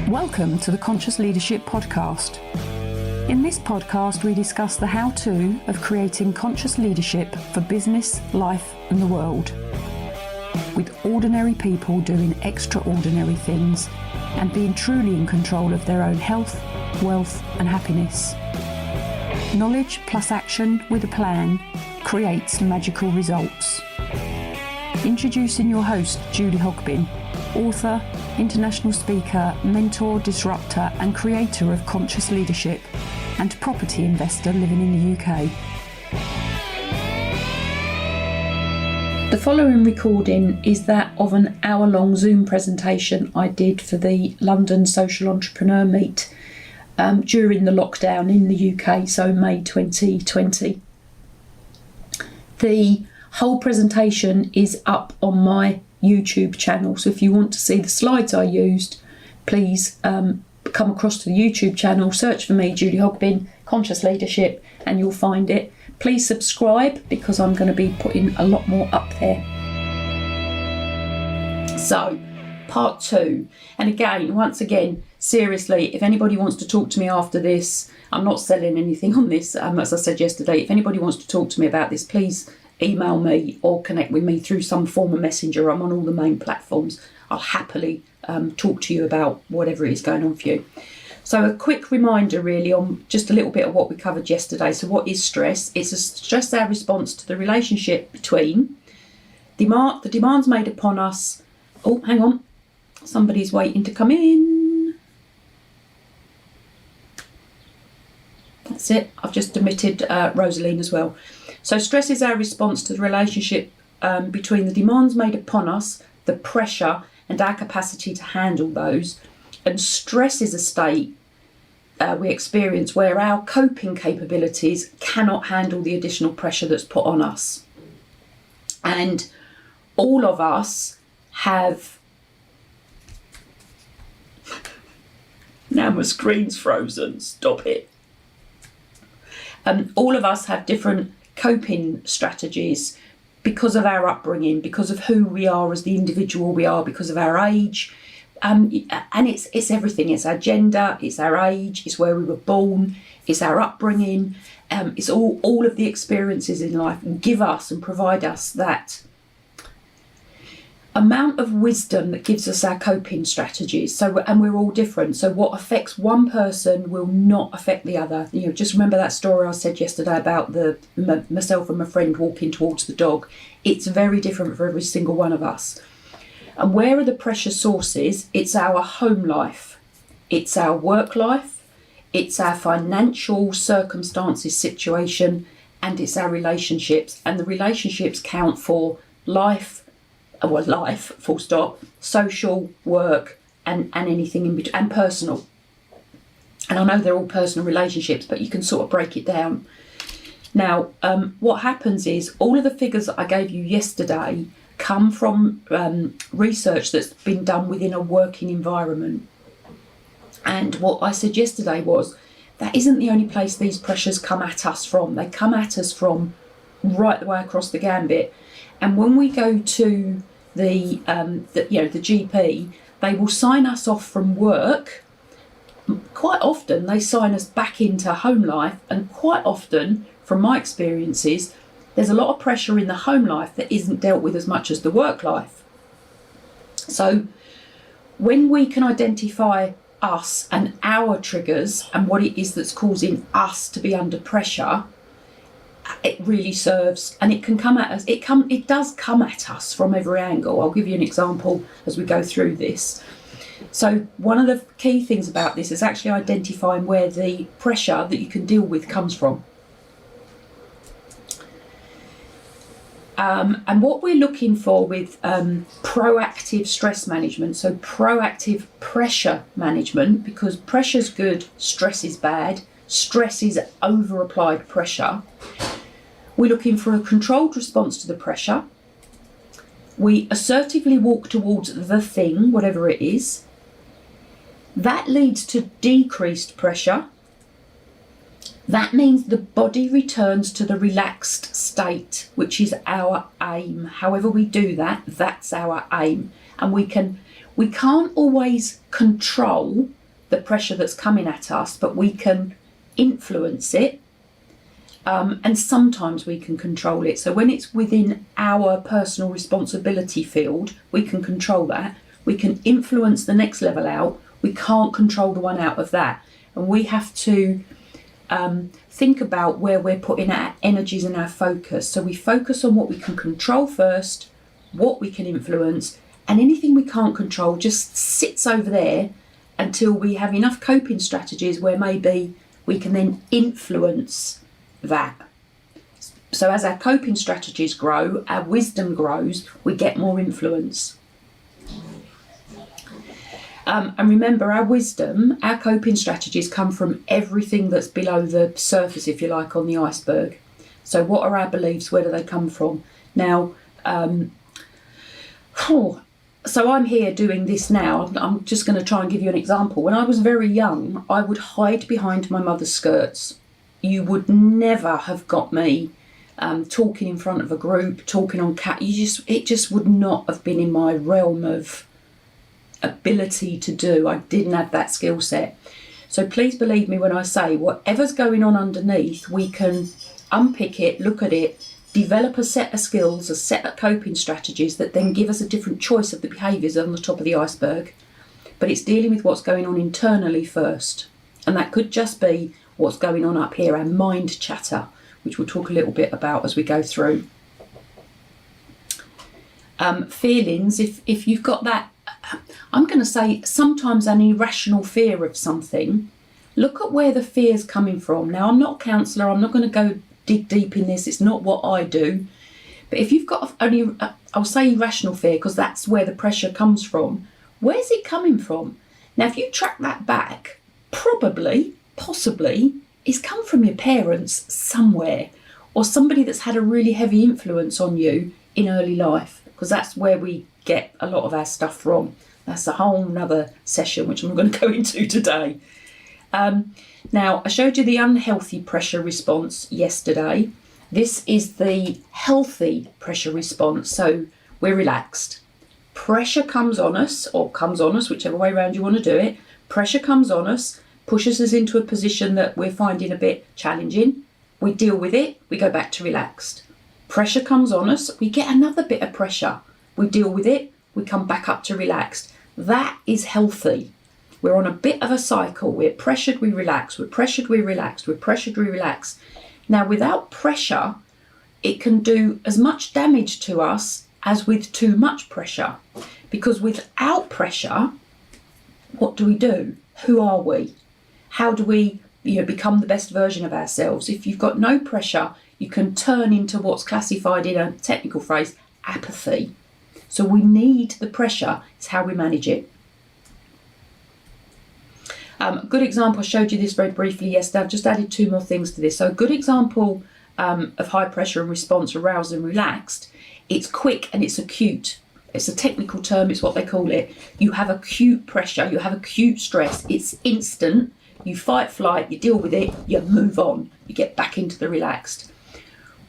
Welcome to the Conscious Leadership Podcast. In this podcast, we discuss the how-to of creating conscious leadership for business, life, and the world. With ordinary people doing extraordinary things and being truly in control of their own health, wealth, and happiness. Knowledge plus action with a plan creates magical results. Introducing your host, Julie Hogbin, author, international speaker, mentor, disruptor and creator of conscious leadership and property investor living in the UK. The following recording is that of an hour-long Zoom presentation I did for the London Social Entrepreneur Meet during the lockdown in the UK, so May 2020. The whole presentation is up on my YouTube channel, so if you want to see the slides I used, please come across to the YouTube channel, search for me, Julie Hogbin, Conscious Leadership, and you'll find it. Please subscribe because I'm going to be putting a lot more up there. So, part 2, and again, once again, seriously, if anybody wants to talk to me after this, I'm not selling anything on this, as I said yesterday. If anybody wants to talk to me about this, please email me or connect with me through some form of messenger. I'm on all the main platforms. I'll happily talk to you about whatever is going on for you. So a quick reminder really on just a little bit of what we covered yesterday. So what is stress? It's our response to the relationship between the demands made upon us. Oh, hang on. Somebody's waiting to come in. That's it. I've just admitted Rosaline as well. So stress is our response to the relationship between the demands made upon us, the pressure, and our capacity to handle those. And stress is a state we experience where our coping capabilities cannot handle the additional pressure that's put on us. And all of us have... Now my screen's frozen. Stop it. All of us have different coping strategies because of our upbringing, because of who we are as the individual we are, because of our age, and it's everything. It's our gender, it's our age, it's where we were born, it's our upbringing, it's all of the experiences in life give us and provide us that amount of wisdom that gives us our coping strategies. So, and we're all different. So what affects one person will not affect the other. You know, just remember that story I said yesterday about myself and my friend walking towards the dog. It's very different for every single one of us. And where are the pressure sources? It's our home life. It's our work life. It's our financial circumstances, situation, and it's our relationships. And the relationships count for life, full stop, social, work, and anything in between, and personal. And I know they're all personal relationships, but you can sort of break it down. Now, what happens is all of the figures that I gave you yesterday come from research that's been done within a working environment. And what I said yesterday was that isn't the only place these pressures come at us from. They come at us from right the way across the gambit. And when we go to the GP, they will sign us off from work. Quite often they sign us back into home life, and quite often, from my experiences, there's a lot of pressure in the home life that isn't dealt with as much as the work life. So when we can identify us and our triggers and what it is that's causing us to be under pressure, it really serves, and it can come at us. It does come at us from every angle. I'll give you an example as we go through this. So one of the key things about this is actually identifying where the pressure that you can deal with comes from. And what we're looking for with proactive stress management, so proactive pressure management, because pressure's good, stress is bad. Stress is over-applied pressure. We're looking for a controlled response to the pressure. We assertively walk towards the thing, whatever it is. That leads to decreased pressure. That means the body returns to the relaxed state, which is our aim. However we do that, that's our aim. And we can We can't always control the pressure that's coming at us, but we can influence it. And sometimes we can control it. So when it's within our personal responsibility field, we can control that. We can influence the next level out. We can't control the one out of that. And we have to think about where we're putting our energies and our focus. So we focus on what we can control first, what we can influence, and anything we can't control just sits over there until we have enough coping strategies where maybe we can then influence that. So as our coping strategies grow, our wisdom grows, we get more influence. And remember, our wisdom, our coping strategies come from everything that's below the surface, if you like, on the iceberg. So what are our beliefs? Where do they come from? Now, so I'm here doing this now. I'm just going to try and give you an example. When I was very young, I would hide behind my mother's skirts. You would never have got me talking in front of a group, talking on it just would not have been in my realm of ability to do. I didn't have that skill set. So please believe me when I say whatever's going on underneath, we can unpick it, look at it, develop a set of skills, a set of coping strategies that then give us a different choice of the behaviours on the top of the iceberg. But it's dealing with what's going on internally first. And that could just be what's going on up here, our mind chatter, which we'll talk a little bit about as we go through. Feelings, if you've got that, I'm going to say sometimes an irrational fear of something, look at where the fear's coming from. Now, I'm not a counsellor, I'm not going to go dig deep in this, it's not what I do. But if you've got I'll say irrational fear because that's where the pressure comes from, where's it coming from? Now, if you track that back, possibly, it's come from your parents somewhere, or somebody that's had a really heavy influence on you in early life, because that's where we get a lot of our stuff from. That's a whole nother session, which I'm not going to go into today. Now, I showed you the unhealthy pressure response yesterday. This is the healthy pressure response. So we're relaxed. Pressure comes on us, whichever way around you want to do it. Pressure comes on us, pushes us into a position that we're finding a bit challenging. We deal with it, we go back to relaxed. Pressure comes on us, we get another bit of pressure. We deal with it, we come back up to relaxed. That is healthy. We're on a bit of a cycle. We're pressured, we relax. We're pressured, we relax. We're pressured, we relax. Now, without pressure, it can do as much damage to us as with too much pressure. Because without pressure, what do? Who are we? How do we become the best version of ourselves? If you've got no pressure, you can turn into what's classified in a technical phrase, apathy. So we need the pressure, it's how we manage it. Good example, I showed you this very briefly yesterday. I've just added 2 more things to this. So a good example of high pressure and response, aroused and relaxed, it's quick and it's acute. It's a technical term, it's what they call it. You have acute pressure, you have acute stress, it's instant. You fight, flight, you deal with it, you move on, you get back into the relaxed.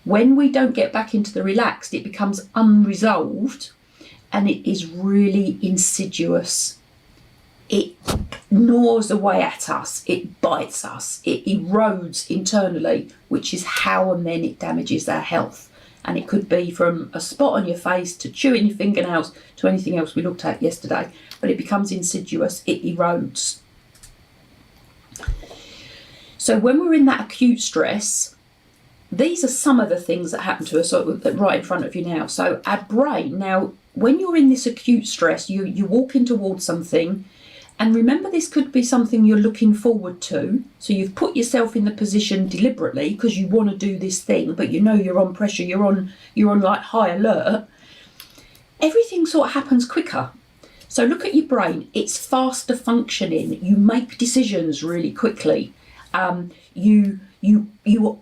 When we don't get back into the relaxed, it becomes unresolved and it is really insidious. It gnaws away at us, it bites us, it erodes internally, which is how and then it damages our health. And it could be from a spot on your face to chewing your fingernails to anything else we looked at yesterday. But it becomes insidious, it erodes. So when we're in that acute stress, these are some of the things that happen to us right in front of you now. So our brain, now when you're in this acute stress, you're walking towards something, and remember this could be something you're looking forward to. So you've put yourself in the position deliberately because you want to do this thing, but you know you're on pressure, you're on like high alert. Everything sort of happens quicker. So look at your brain, it's faster functioning. You make decisions really quickly. You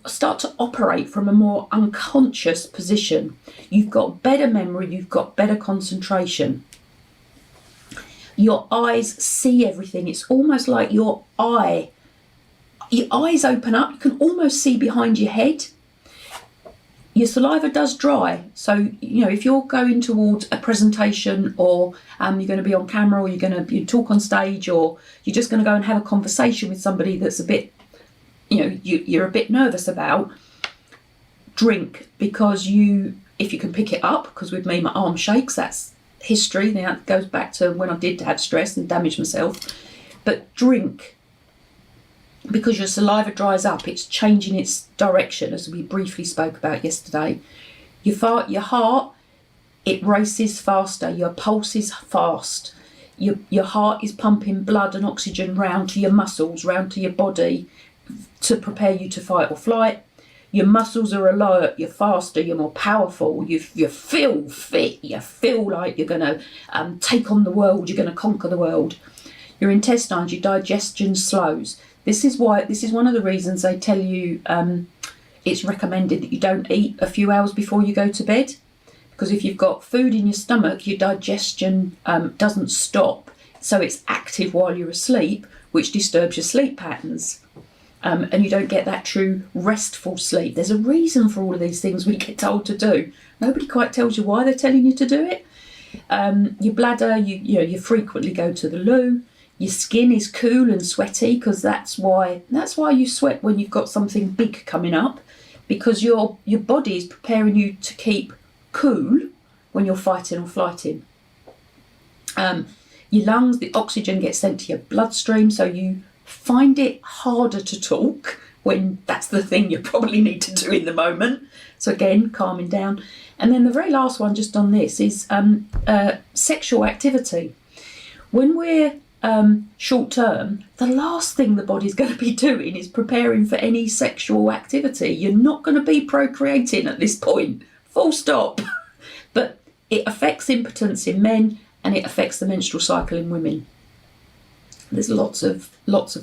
start to operate from a more unconscious position. You've got better memory, you've got better concentration. Your eyes see everything. It's almost like your eyes open up. You can almost see behind your head. your saliva does dry. So, if you're going towards a presentation, or you're going to be on camera, or you're going to talk on stage, or you're just going to go and have a conversation with somebody that's a bit, you're a bit nervous about, drink, because if you can pick it up, because with me, my arm shakes, that's history. That goes back to when I did have stress and damaged myself. But drink, because your saliva dries up, it's changing its direction, as we briefly spoke about yesterday. Your heart, it races faster, your pulse is fast, your heart is pumping blood and oxygen round to your muscles, round to your body, to prepare you to fight or flight. Your muscles are alert, you're faster, you're more powerful, you feel fit, you feel like you're going to take on the world, you're going to conquer the world. Your intestines, your digestion slows. This is one of the reasons they tell you it's recommended that you don't eat a few hours before you go to bed, because if you've got food in your stomach, your digestion doesn't stop, so it's active while you're asleep, which disturbs your sleep patterns, and you don't get that true restful sleep. There's a reason for all of these things we get told to do. Nobody quite tells you why they're telling you to do it. Your bladder, you frequently go to the loo. Your skin is cool and sweaty, because that's why you sweat when you've got something big coming up, because your body is preparing you to keep cool when you're fighting or flighting. Your lungs, the oxygen gets sent to your bloodstream, so you find it harder to talk when that's the thing you probably need to do in the moment. So again, calming down. And then the very last one just on this is sexual activity. When we're short term, the last thing the body's going to be doing is preparing for any sexual activity. You're not going to be procreating at this point, full stop. But it affects impotence in men, and it affects the menstrual cycle in women. There's lots of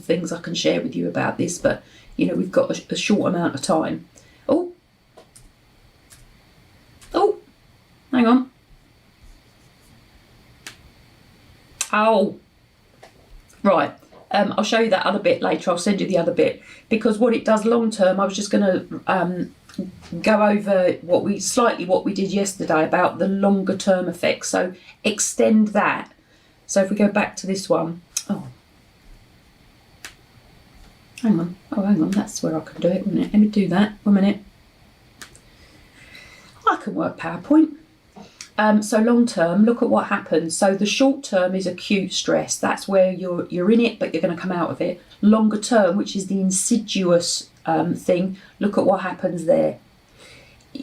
things I can share with you about this, but we've got a short amount of time. Oh, hang on. Oh. Right, I'll show you that other bit later. I'll send you the other bit, because what it does long term, I was just going to go over what we did yesterday about the longer term effects. So extend that. So if we go back to this one, hang on, that's where I can do it, isn't it? Let me do that, 1 minute. I can work PowerPoint. So long term, look at what happens. So the short term is acute stress. That's where you're in it, but you're going to come out of it. Longer term, which is the insidious thing, look at what happens there.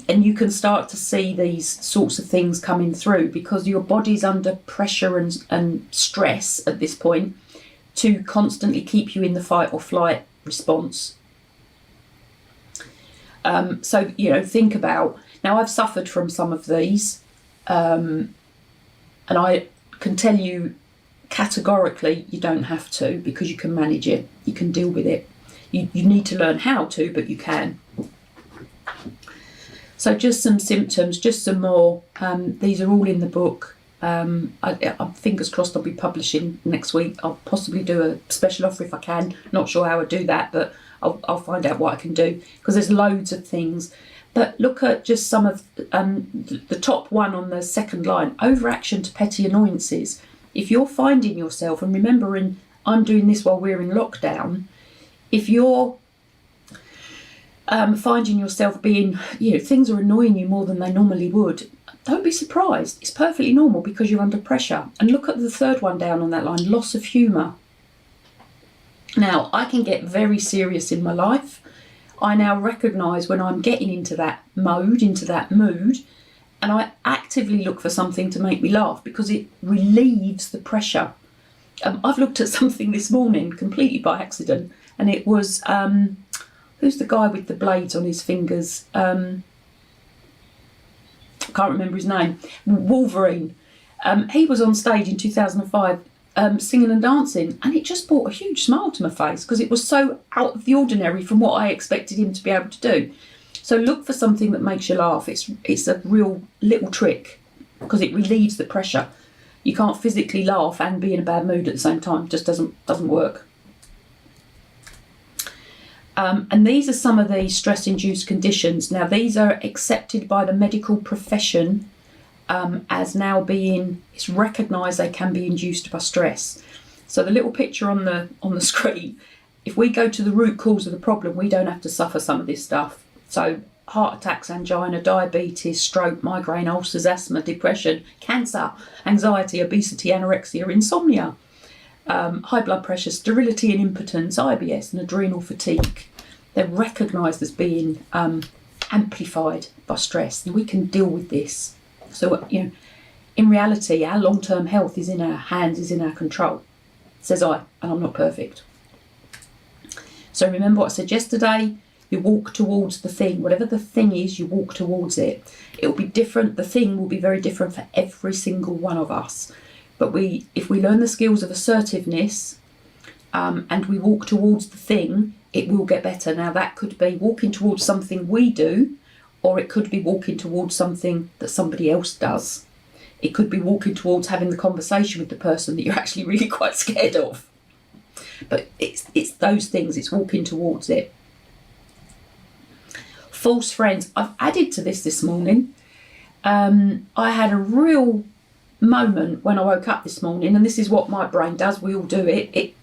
And you can start to see these sorts of things coming through, because your body's under pressure and stress at this point to constantly keep you in the fight or flight response. So, think about, now I've suffered from some of these. And I can tell you categorically, you don't have to, because you can manage it. You can deal with it. You need to learn how to, but you can. So just some symptoms, just some more. These are all in the book. I'm fingers crossed I'll be publishing next week. I'll possibly do a special offer if I can. Not sure how I do that, but I'll find out what I can do, because there's loads of things. But look at just some of the top one on the second line, overaction to petty annoyances. If you're finding yourself, and remembering I'm doing this while we're in lockdown, if you're finding yourself being, things are annoying you more than they normally would, don't be surprised. It's perfectly normal, because you're under pressure. And look at the third one down on that line, loss of humour. Now, I can get very serious in my life. I now recognise when I'm getting into that mode, into that mood, and I actively look for something to make me laugh, because it relieves the pressure. I've looked at something this morning completely by accident, and it was, who's the guy with the blades on his fingers? I can't remember his name. Wolverine. He was on stage in 2005 singing and dancing, and it just brought a huge smile to my face, because it was so out of the ordinary from what I expected him to be able to do. So look for something that makes you laugh. It's a real little trick, because it relieves the pressure. You can't physically laugh and be in a bad mood at the same time. It just doesn't work. And these are some of the stress-induced conditions. Now, these are accepted by the medical profession as now being, it's recognised they can be induced by stress. So the little picture on the screen, if we go to the root cause of the problem, we don't have to suffer some of this stuff. So heart attacks, angina, diabetes, stroke, migraine, ulcers, asthma, depression, cancer, anxiety, obesity, anorexia, insomnia, high blood pressure, sterility and impotence, IBS and adrenal fatigue. They're recognised as being amplified by stress, and we can deal with this. So, in reality, our long-term health is in our hands, is in our control, says I, and I'm not perfect. So remember what I said yesterday, you walk towards the thing. Whatever the thing is, you walk towards it. It will be different. The thing will be very different for every single one of us. But if we learn the skills of assertiveness and we walk towards the thing, it will get better. Now, that could be walking towards something we do, or it could be walking towards something that somebody else does. It could be walking towards having the conversation with the person that you're actually really quite scared of. But it's those things, it's walking towards it. False friends. I've added to this morning. I had a real moment when I woke up this morning, and this is what my brain does. We all do it.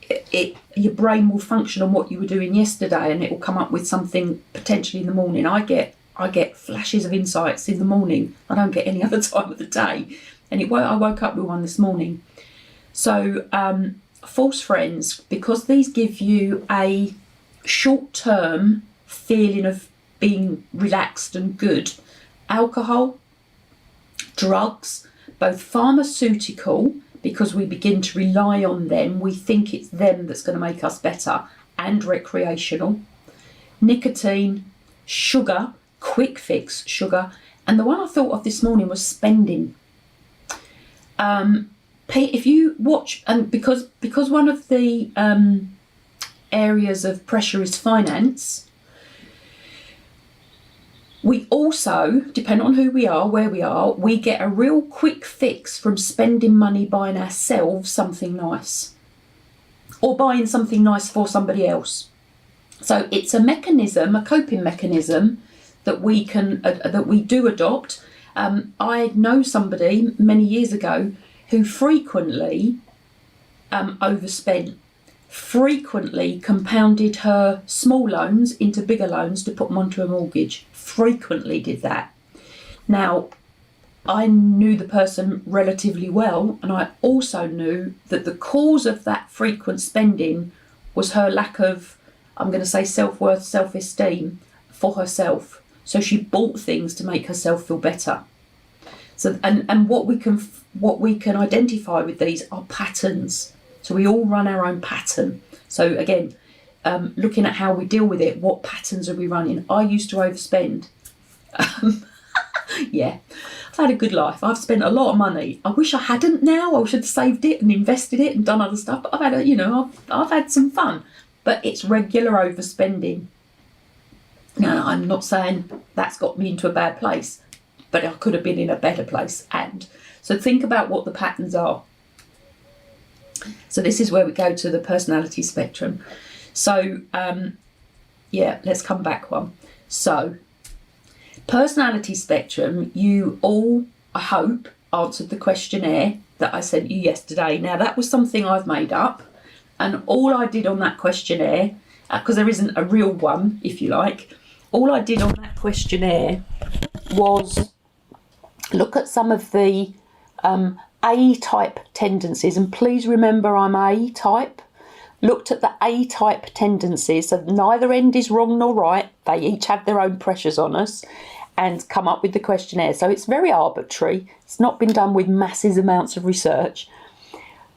Your brain will function on what you were doing yesterday, and it will come up with something potentially in the morning. I get flashes of insights in the morning. I don't get any other time of the day. And I woke up with one this morning. So false friends, because these give you a short-term feeling of being relaxed and good. Alcohol, drugs, both pharmaceutical, because we begin to rely on them, we think it's them that's going to make us better, and recreational. Nicotine, sugar, quick fix sugar, and the one I thought of this morning was spending. If you watch, and because one of the areas of pressure is finance, we also, depending on who we are, where we are, we get a real quick fix from spending money buying ourselves something nice, or buying something nice for somebody else. So it's a mechanism, a coping mechanism that we do adopt. I know somebody many years ago who frequently overspent, frequently compounded her small loans into bigger loans to put them onto a mortgage. Frequently did that. Now, I knew the person relatively well, and I also knew that the cause of that frequent spending was her lack of, I'm going to say, self-worth, self-esteem for herself. So she bought things to make herself feel better. So, and what we can identify with these are patterns. So we all run our own pattern. So again, looking at how we deal with it, what patterns are we running? I used to overspend. Yeah, I've had a good life. I've spent a lot of money. I wish I hadn't now. I should have saved it and invested it and done other stuff. But I've had some fun. But it's regular overspending. Now, I'm not saying that's got me into a bad place, but I could have been in a better place. And so think about what the patterns are. So this is where we go to the personality spectrum. So, let's come back one. So, personality spectrum, you all, I hope, answered the questionnaire that I sent you yesterday. Now, that was something I've made up, and all I did on that questionnaire, because there isn't a real one, if you like, all I did on that questionnaire was look at some of the A-type tendencies, and please remember I'm A-type. Looked at the A-type tendencies, so neither end is wrong nor right. They each have their own pressures on us, and come up with the questionnaire. So it's very arbitrary. It's not been done with massive amounts of research.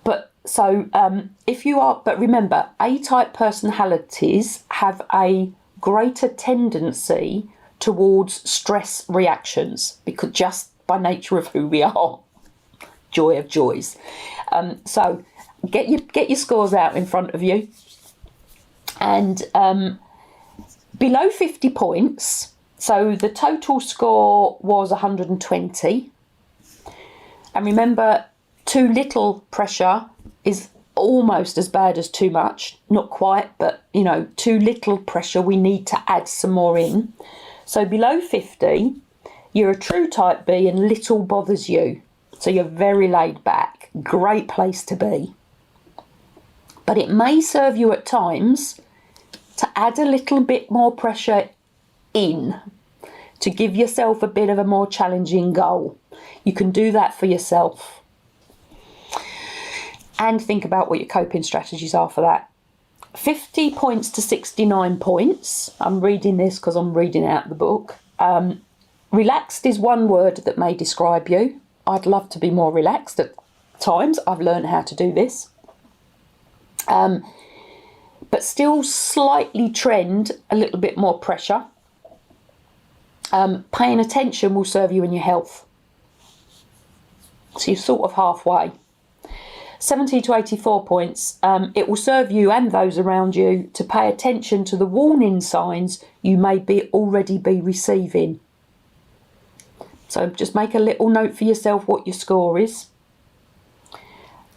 But so but remember, A-type personalities have a greater tendency towards stress reactions, because just by nature of who we are. Joy of joys. So get your scores out in front of you, and below 50 points, so the total score was 120, and remember, too little pressure is almost as bad as too much. Not quite, but, you know, too little pressure. We need to add some more in. So below 50, you're a true type B and little bothers you. So you're very laid back. Great place to be. But it may serve you at times to add a little bit more pressure in, to give yourself a bit of a more challenging goal. You can do that for yourself. And think about what your coping strategies are for that. 50 points to 69 points. I'm reading this because I'm reading out the book. Relaxed is one word that may describe you. I'd love to be more relaxed at times. I've learned how to do this. But still slightly trend a little bit more pressure. Paying attention will serve you in your health. So you're sort of halfway. 70 to 84 points. It will serve you and those around you to pay attention to the warning signs you may already be receiving. So just make a little note for yourself what your score is.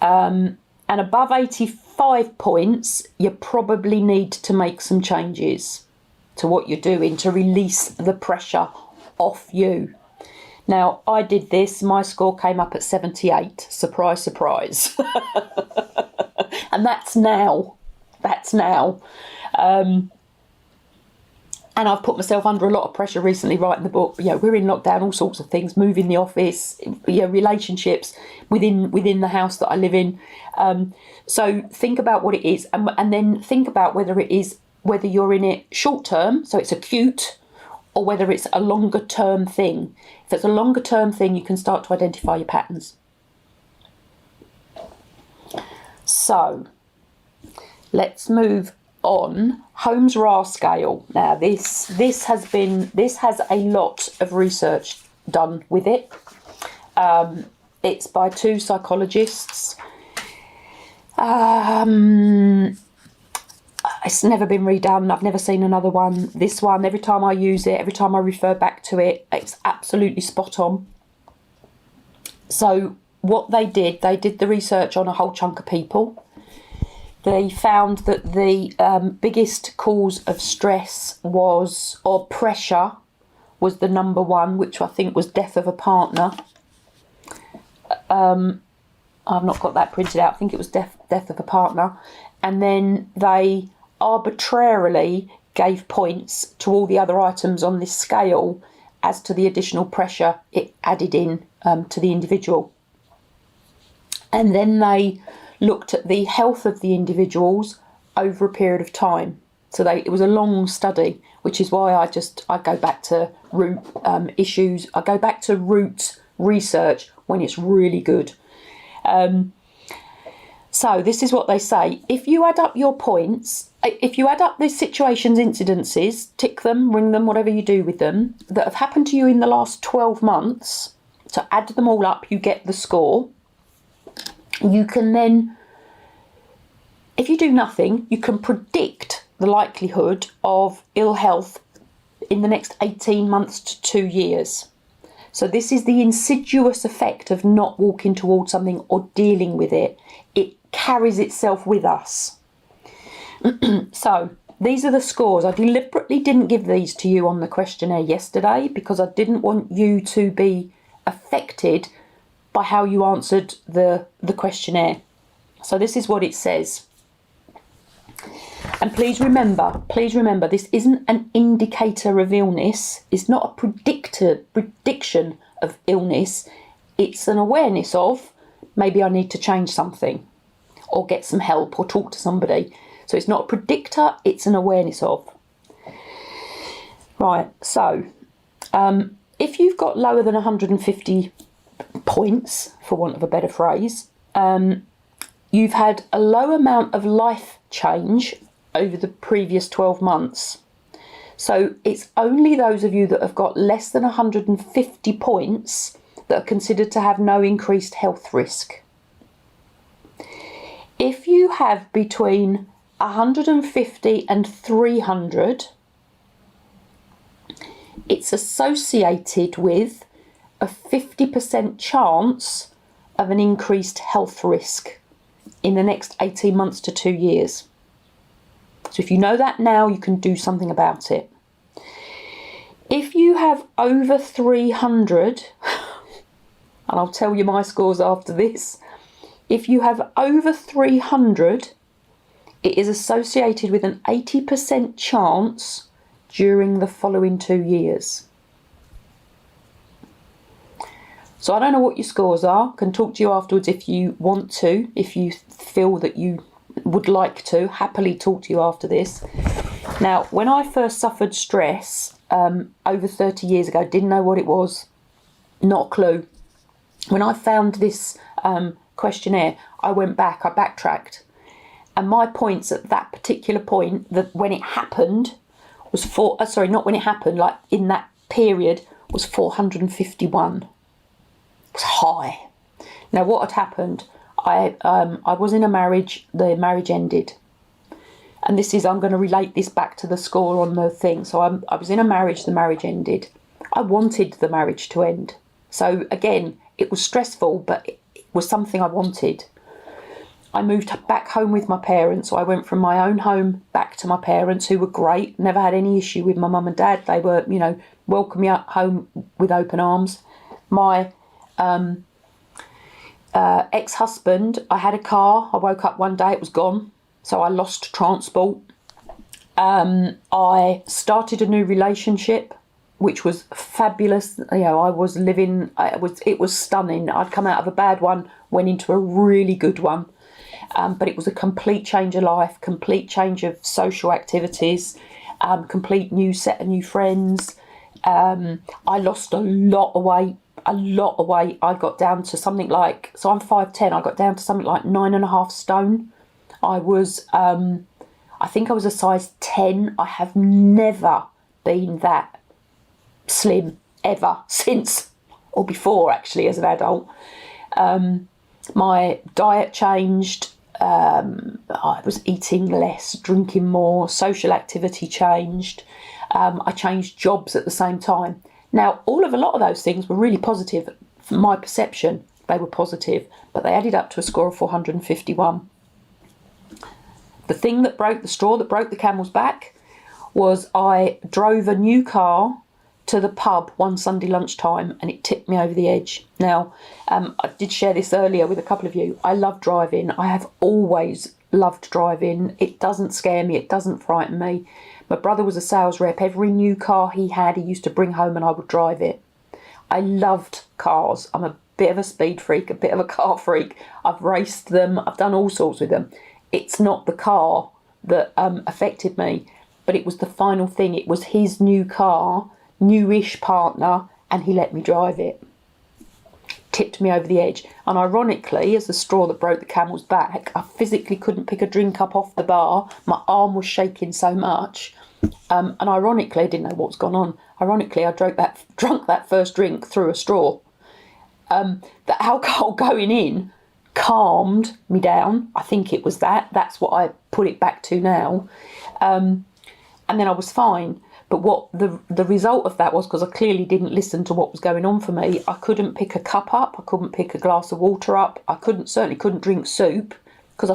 And above 85 points, you probably need to make some changes to what you're doing to release the pressure off you. Now, I did this, my score came up at 78. Surprise, surprise. And that's now. And I've put myself under a lot of pressure recently writing the book. You know, we're in lockdown, all sorts of things, moving the office, you know, relationships within the house that I live in. So think about what it is, and then think about whether you're in it short term, so it's acute, or whether it's a longer term thing. If it's a longer term thing, you can start to identify your patterns. So let's move on. Holmes Rahe scale. Now this has a lot of research done with it. It's by two psychologists. It's never been redone. I've never seen another one. This one, every time I use it, every time I refer back to it, it's absolutely spot on. So what they did the research on a whole chunk of people. They found that the biggest cause of stress or pressure was the number one, which I think was death of a partner. I've not got that printed out. I think it was death of a partner. And then they arbitrarily gave points to all the other items on this scale as to the additional pressure it added in to the individual. And then they looked at the health of the individuals over a period of time. So it was a long study, which is why I go back to root issues. I go back to root research when it's really good. So this is what they say. If you add up your points, if you add up the situations, incidences, tick them, ring them, whatever you do with them, that have happened to you in the last 12 months, so add them all up, you get the score. You can then, if you do nothing, you can predict the likelihood of ill health in the next 18 months to 2 years. So this is the insidious effect of not walking towards something or dealing with it. It carries itself with us. So these are the scores. I deliberately didn't give these to you on the questionnaire yesterday because I didn't want you to be affected by how you answered the questionnaire. So this is what it says. And please remember, this isn't an indicator of illness. It's not a prediction of illness. It's an awareness of, maybe I need to change something or get some help or talk to somebody. So it's not a predictor, it's an awareness of. Right, so if you've got lower than 150 points, for want of a better phrase, you've had a low amount of life change over the previous 12 months. So it's only those of you that have got less than 150 points that are considered to have no increased health risk. If you have between 150 and 300, it's associated with a 50% chance of an increased health risk. in the next 18 months to 2 years. So if you know that now, you can do something about it. If you have over 300, and I'll tell you my scores after this, if you have over 300, it is associated with an 80% chance during the following 2 years. So I don't know what your scores are. I can talk to you afterwards if you want to, if you feel that you would like to, happily talk to you after this. Now, when I first suffered stress over 30 years ago, didn't know what it was, not a clue. When I found this questionnaire, I went back, I backtracked. And my points at that particular point, that when it happened, was not when it happened, like in that period, was 451. It was high. Now, what had happened? I was in a marriage. The marriage ended, and I'm going to relate this back to the score on the thing. So I was in a marriage. The marriage ended. I wanted the marriage to end. So again, it was stressful, but it was something I wanted. I moved back home with my parents. So I went from my own home back to my parents, who were great. Never had any issue with my mum and dad. They were, welcome me home with open arms. My ex-husband, I had a car. I woke up one day, it was gone. So I lost transport. I started a new relationship, which was fabulous. I was living, it was stunning. I'd come out of a bad one, went into a really good one. But it was a complete change of life, complete change of social activities, complete new set of new friends. I lost a lot of weight. I got down to something like, so I'm 5'10", I got down to something like 9.5 stone. I was, I think I was a size 10. I have never been that slim ever since, or before actually, as an adult. My diet changed. I was eating less, drinking more, social activity changed. I changed jobs at the same time. Now, a lot of those things were really positive. From my perception, they were positive, but they added up to a score of 451. The straw that broke the camel's back was I drove a new car to the pub one Sunday lunchtime, and it tipped me over the edge. Now, I did share this earlier with a couple of you. I love driving. I have always loved driving. It doesn't scare me. It doesn't frighten me. My brother was a sales rep. Every new car he had, he used to bring home and I would drive it. I loved cars. I'm a bit of a speed freak, a bit of a car freak. I've raced them. I've done all sorts with them. It's not the car that affected me, but it was the final thing. It was his new car, newish partner, and he let me drive it. Tipped me over the edge. And ironically, as the straw that broke the camel's back, I physically couldn't pick a drink up off the bar. My arm was shaking so much. And ironically, I didn't know what's gone on. Ironically, I drunk that first drink through a straw. The alcohol going in calmed me down. I think it was that. That's what I put it back to now. And then I was fine. But what the result of that was, because I clearly didn't listen to what was going on for me, I couldn't pick a cup up. I couldn't pick a glass of water up. I certainly couldn't drink soup, because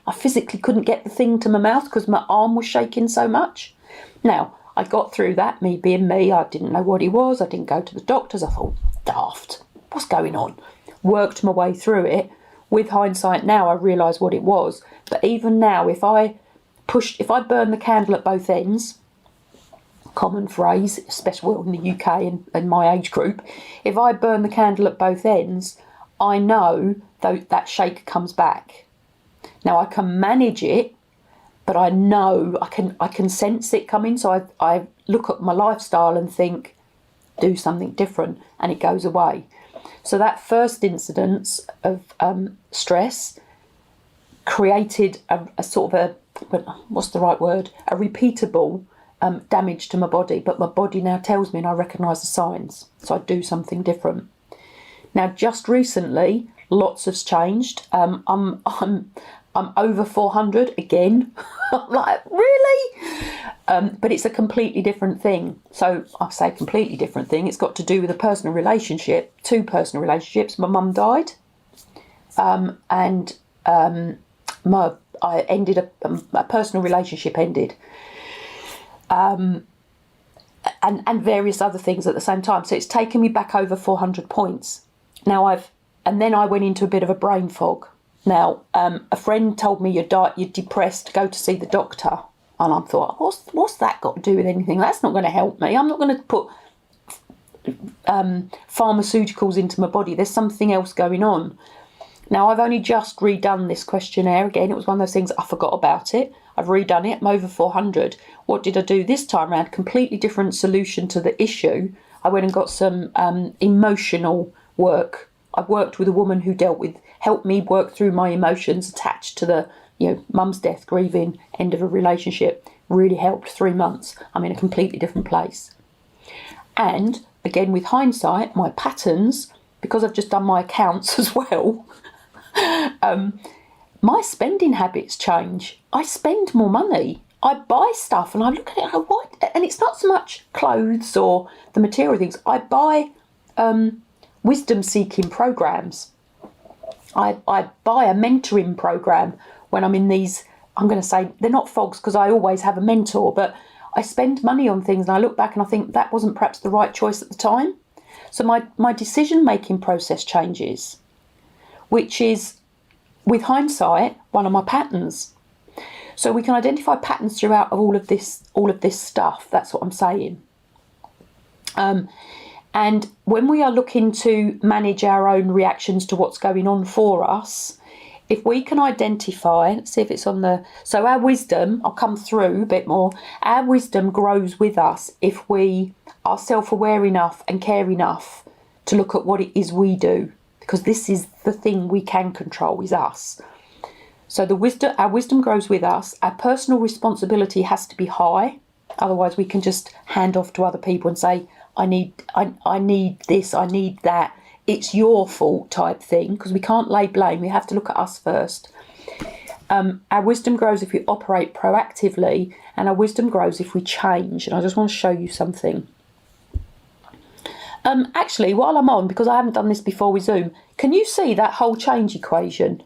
I physically couldn't get the thing to my mouth because my arm was shaking so much. Now, I got through that, me being me. I didn't know what it was. I didn't go to the doctors. I thought, daft, what's going on? Worked my way through it. With hindsight now, I realise what it was. But even now, if I burn the candle at both ends, common phrase, especially in the UK and my age group, if I burn the candle at both ends, I know that shake comes back. Now, I can manage it, but I know I can sense it coming. So I look at my lifestyle and think, do something different, and it goes away. So that first incidence of stress created a sort of what's the right word? A repeatable damage to my body. But my body now tells me, and I recognise the signs. So I do something different. Now, just recently, lots has changed. I'm over 400 again. I'm like, really? But it's a completely different thing. So I say completely different thing. It's got to do with a personal relationship, two personal relationships. My mum died, and I ended a personal relationship ended, and various other things at the same time. So it's taken me back over 400 points. And then I went into a bit of a brain fog. Now, a friend told me you're depressed, go to see the doctor. And I thought, what's that got to do with anything? That's not going to help me. I'm not going to put pharmaceuticals into my body. There's something else going on. Now, I've only just redone this questionnaire again. It was one of those things, I forgot about it. I've redone it. I'm over 400. What did I do this time around? Completely different solution to the issue. I went and got some emotional work. I worked with a woman who helped me work through my emotions attached to the, mum's death, grieving, end of a relationship. Really helped. 3 months. I'm in a completely different place. And again, with hindsight, my patterns, because I've just done my accounts as well, my spending habits change. I spend more money. I buy stuff and I look at it and I go, what? And it's not so much clothes or the material things. I buy wisdom seeking programs. I buy a mentoring program when I'm in these, I'm going to say, they're not fogs because I always have a mentor, but I spend money on things and I look back and I think that wasn't perhaps the right choice at the time. So my decision making process changes, which is, with hindsight, one of my patterns. So we can identify patterns throughout of all of this stuff. That's what I'm saying. And when we are looking to manage our own reactions to what's going on for us, if we can identify, let's see if it's on so our wisdom, I'll come through a bit more, our wisdom grows with us if we are self-aware enough and care enough to look at what it is we do, because this is the thing we can control, is us. So our wisdom grows with us. Our personal responsibility has to be high. Otherwise we can just hand off to other people and say, I need this, I need that. It's your fault type thing, because we can't lay blame. We have to look at us first. Our wisdom grows if we operate proactively, and our wisdom grows if we change. And I just want to show you something. Actually, while I'm on, because I haven't done this before with Zoom, can you see that whole change equation?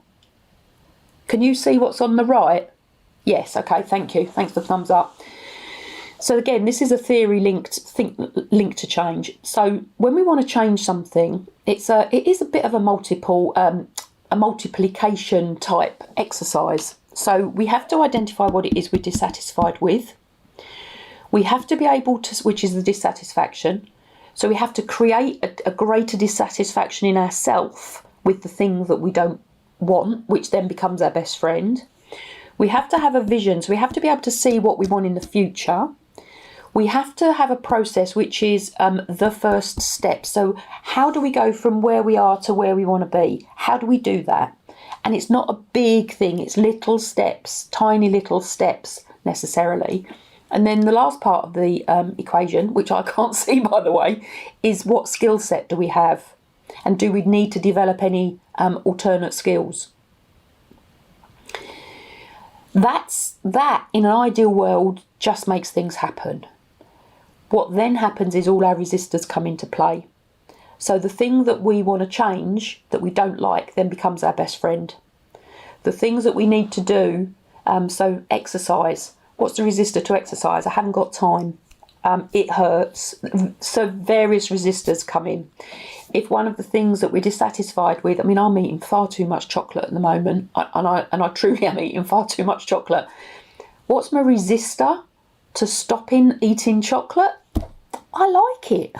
Can you see what's on the right? Yes, okay, thank you. Thanks for the thumbs up. So again, this is a theory linked to change. So when we want to change something, it is a bit of a multiplication type exercise. So we have to identify what it is we're dissatisfied with. We have to be able to, which is the dissatisfaction. So we have to create a greater dissatisfaction in ourselves with the thing that we don't want, which then becomes our best friend. We have to have a vision. So we have to be able to see what we want in the future. We have to have a process which is the first step. So how do we go from where we are to where we want to be? How do we do that? And it's not a big thing. It's little steps, tiny little steps necessarily. And then the last part of the equation, which I can't see, by the way, is what skill set do we have? And do we need to develop any alternate skills? That, in an ideal world, just makes things happen. What then happens is all our resistors come into play. So the thing that we want to change, that we don't like, then becomes our best friend. The things that we need to do, so exercise. What's the resistor to exercise? I haven't got time. It hurts. So various resistors come in. If one of the things that we're dissatisfied with, I mean, I'm eating far too much chocolate at the moment, and I truly am eating far too much chocolate. What's my resistor to stopping eating chocolate? I like it.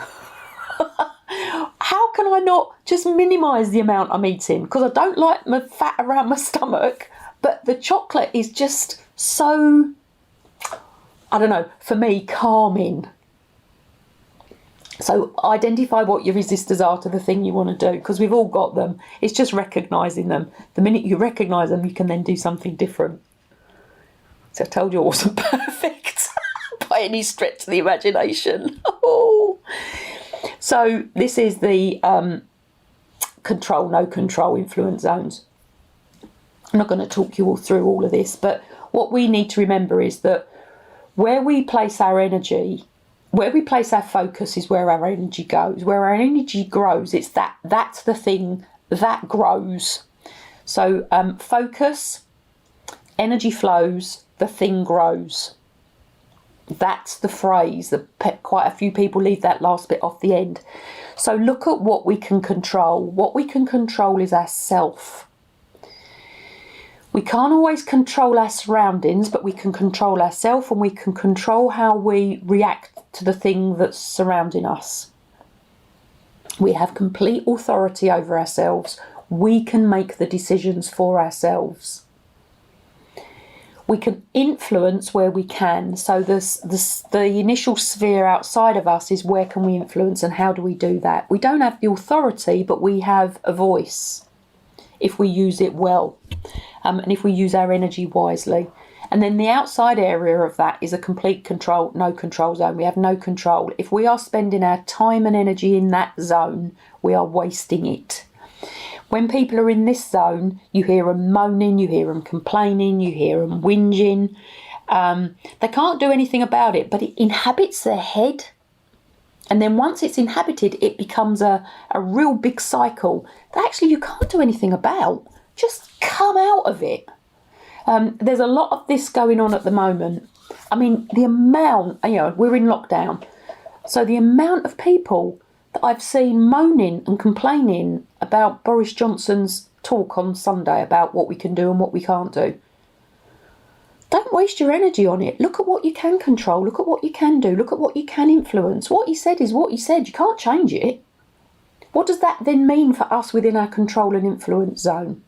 How can I not just minimise the amount I'm eating? Because I don't like my fat around my stomach, but the chocolate is just so, I don't know, for me, calming. So identify what your resistors are to the thing you want to do, because we've all got them. It's just recognising them. The minute you recognise them, you can then do something different. So I told you I wasn't perfect by any stretch of the imagination. So this is the control, no control influence zones. I'm not going to talk you all through all of this, but what we need to remember is that where we place our energy, where we place our focus is where our energy goes. Where our energy grows, that's the thing that grows. So focus energy flows, the thing grows. That's the phrase that quite a few people leave that last bit off the end. So look at what we can control. What we can control is ourself. We can't always control our surroundings, but we can control ourselves, and we can control how we react to the thing that's surrounding us. We have complete authority over ourselves. We can make the decisions for ourselves. We can influence where we can. So the initial sphere outside of us is where can we influence, and how do we do that? We don't have the authority, but we have a voice if we use it well, and if we use our energy wisely. And then the outside area of that is a complete control, no control zone. We have no control. If we are spending our time and energy in that zone, we are wasting it. When people are in this zone, you hear them moaning, you hear them complaining, you hear them whinging. They can't do anything about it, but it inhabits their head. And then once it's inhabited, it becomes a real big cycle that actually you can't do anything about. Just come out of it. There's a lot of this going on at the moment. I mean, the amount, we're in lockdown. So the amount of people that I've seen moaning and complaining about Boris Johnson's talk on Sunday about what we can do and what we can't do. Don't waste your energy on it. Look at what you can control. Look at what you can do. Look at what you can influence. What he said is what he said. You can't change it. What does that then mean for us within our control and influence zone?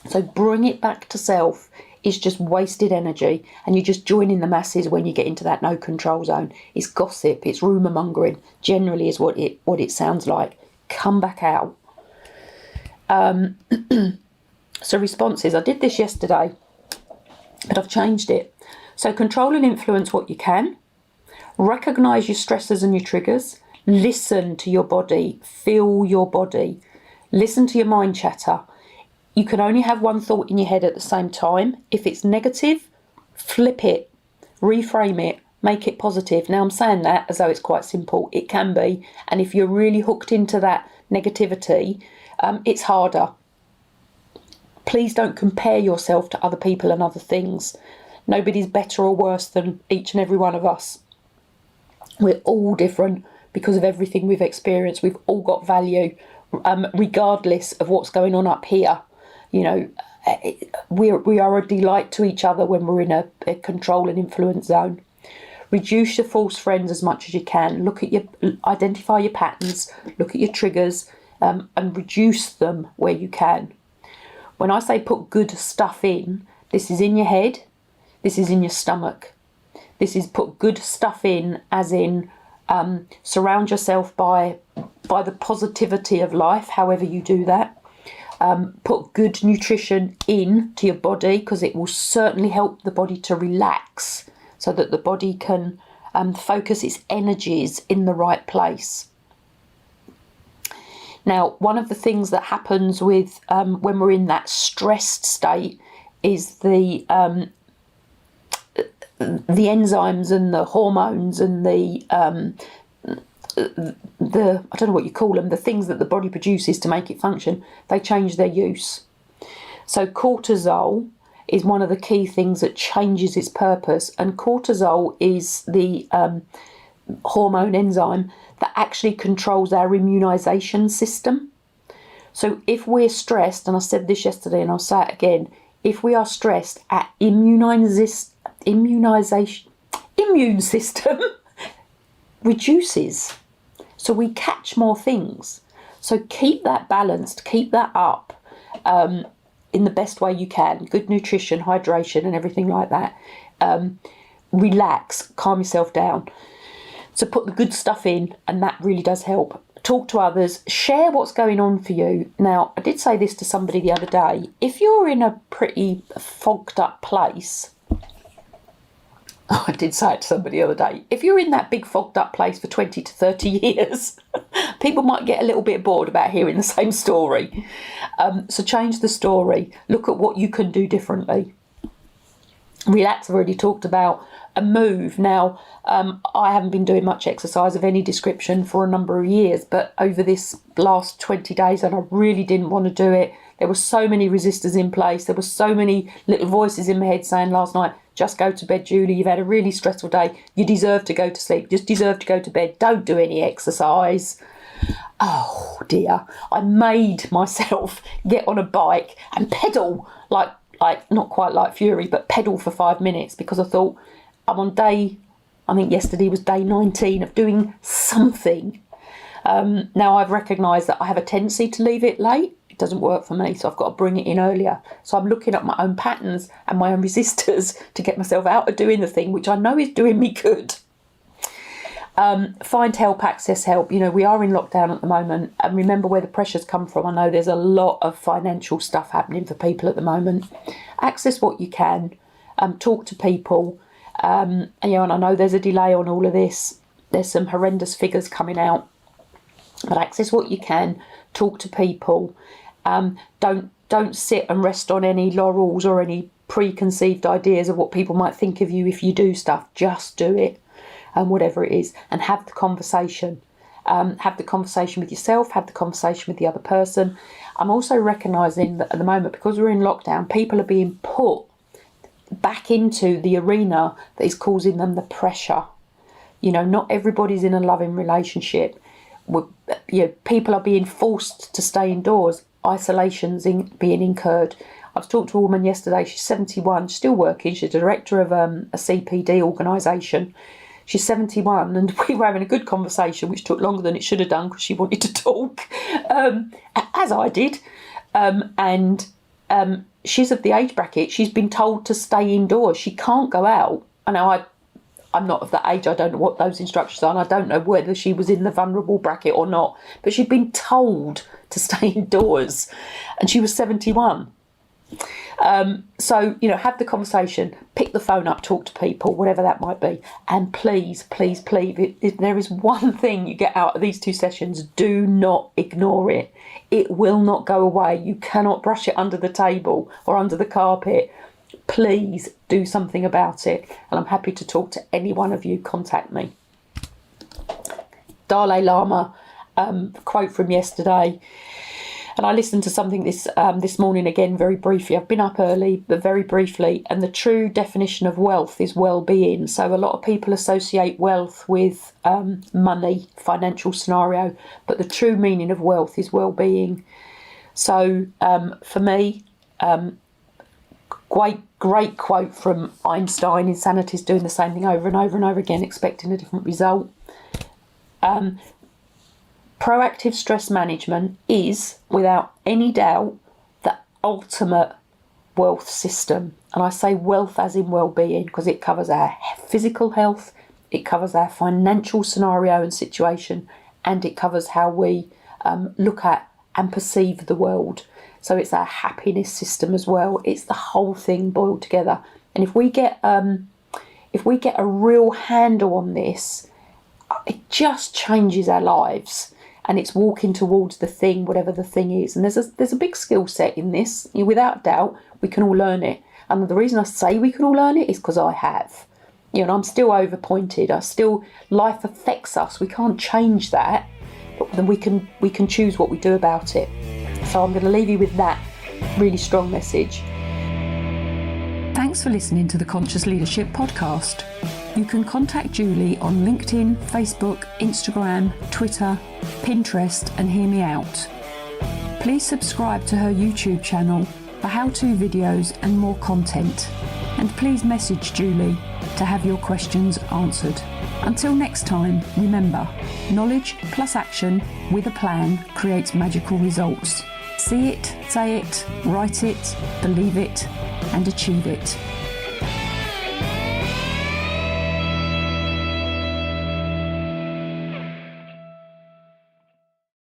So bring it back to self. It's just wasted energy, and you're just joining the masses when you get into that no control zone. It's gossip, it's rumour mongering, generally is what it sounds like. Come back out. So responses, I did this yesterday, but I've changed it. So control and influence what you can. Recognise your stressors and your triggers. Listen to your body, feel your body. Listen to your mind chatter. You can only have one thought in your head at the same time. If it's negative, flip it, reframe it, make it positive. Now I'm saying that as though it's quite simple. It can be. And if you're really hooked into that negativity, it's harder. Please don't compare yourself to other people and other things. Nobody's better or worse than each and every one of us. We're all different because of everything we've experienced. We've all got value, regardless of what's going on up here. We are a delight to each other when we're in a control and influence zone. Reduce your false friends as much as you can. Identify your patterns, look at your triggers, and reduce them where you can. When I say put good stuff in, this is in your head, this is in your stomach. This is put good stuff in, as in surround yourself by the positivity of life, however you do that. Put good nutrition in to your body, because it will certainly help the body to relax so that the body can focus its energies in the right place. Now, one of the things that happens with when we're in that stressed state is the enzymes and the hormones and the I don't know what you call them, the things that the body produces to make it function, they change their use. So cortisol is one of the key things that changes its purpose, and cortisol is the hormone enzyme that actually controls our immunisation system. So if we're stressed, and I said this yesterday and I'll say it again, if we are stressed, our immune system reduces. So we catch more things. So keep that balanced, keep that up in the best way you can. Good nutrition, hydration and everything like that. Relax, calm yourself down. So put the good stuff in, and that really does help. Talk to others, share what's going on for you. Now, I did say this to somebody the other day. If you're in a pretty fogged up place, I did say it to somebody the other day. If you're in that big fogged up place for 20 to 30 years, people might get a little bit bored about hearing the same story. So change the story. Look at what you can do differently. Relax, I've already talked about. A move. Now, I haven't been doing much exercise of any description for a number of years, but over this last 20 days, and I really didn't want to do it. There were so many resistors in place. There were so many little voices in my head saying last night, just go to bed, Julie. You've had a really stressful day. You deserve to go to sleep. Just deserve to go to bed. Don't do any exercise. Oh dear. I made myself get on a bike and pedal like not quite like fury, but pedal for 5 minutes, because I thought I'm on day, I think yesterday was day 19 of doing something. Now I've recognised that I have a tendency to leave it late. It doesn't work for me, so I've got to bring it in earlier. So I'm looking at my own patterns and my own resistors to get myself out of doing the thing, which I know is doing me good. Find help, access help. You know, we are in lockdown at the moment, and remember where the pressures come from. I know there's a lot of financial stuff happening for people at the moment. Access what you can, talk to people, and I know there's a delay on all of this. There's some horrendous figures coming out, but access what you can, talk to people. Don't sit and rest on any laurels or any preconceived ideas of what people might think of you if you do stuff. Just do it. Whatever it is, and have the conversation. Have the conversation with yourself, have the conversation with the other person. I'm also recognising that at the moment, because we're in lockdown, people are being put back into the arena that is causing them the pressure. You know, not everybody's in a loving relationship. People are being forced to stay indoors. Isolation's being incurred. I've talked to a woman yesterday, she's 71, still working, she's the director of a CPD organisation. She's 71, and we were having a good conversation, which took longer than it should have done because she wanted to talk, as I did. She's of the age bracket. She's been told to stay indoors. She can't go out. I know I'm not of that age. I don't know what those instructions are, and I don't know whether she was in the vulnerable bracket or not. But she'd been told to stay indoors, and she was 71. So, have the conversation, pick the phone up, talk to people, whatever that might be. And please, please, please, if there is one thing you get out of these 2 sessions, do not ignore it. It will not go away. You cannot brush it under the table or under the carpet. Please do something about it. And I'm happy to talk to any one of you. Contact me. Dalai Lama, quote from yesterday. And I listened to something this morning again, very briefly. I've been up early, but very briefly. And the true definition of wealth is well-being. So a lot of people associate wealth with money, financial scenario. But the true meaning of wealth is well-being. So for me, great quote from Einstein. Insanity is doing the same thing over and over and over again, expecting a different result. Proactive stress management is, without any doubt, the ultimate wealth system. And I say wealth as in well-being because it covers our physical health, it covers our financial scenario and situation, and it covers how we look at and perceive the world. So it's our happiness system as well. It's the whole thing boiled together. And if we get a real handle on this, it just changes our lives. And it's walking towards the thing, whatever the thing is. And there's a big skill set in this. Without doubt, we can all learn it. And the reason I say we can all learn it is because I have. And I'm still overpointed. Life affects us. We can't change that. But then we can choose what we do about it. So I'm going to leave you with that really strong message. Thanks for listening to the Conscious Leadership Podcast. You can contact Julie on LinkedIn, Facebook, Instagram, Twitter, Pinterest, and hear me out. Please subscribe to her YouTube channel for how-to videos and more content. And please message Julie to have your questions answered. Until next time, remember, knowledge plus action with a plan creates magical results. See it, say it, write it, believe it, and achieve it.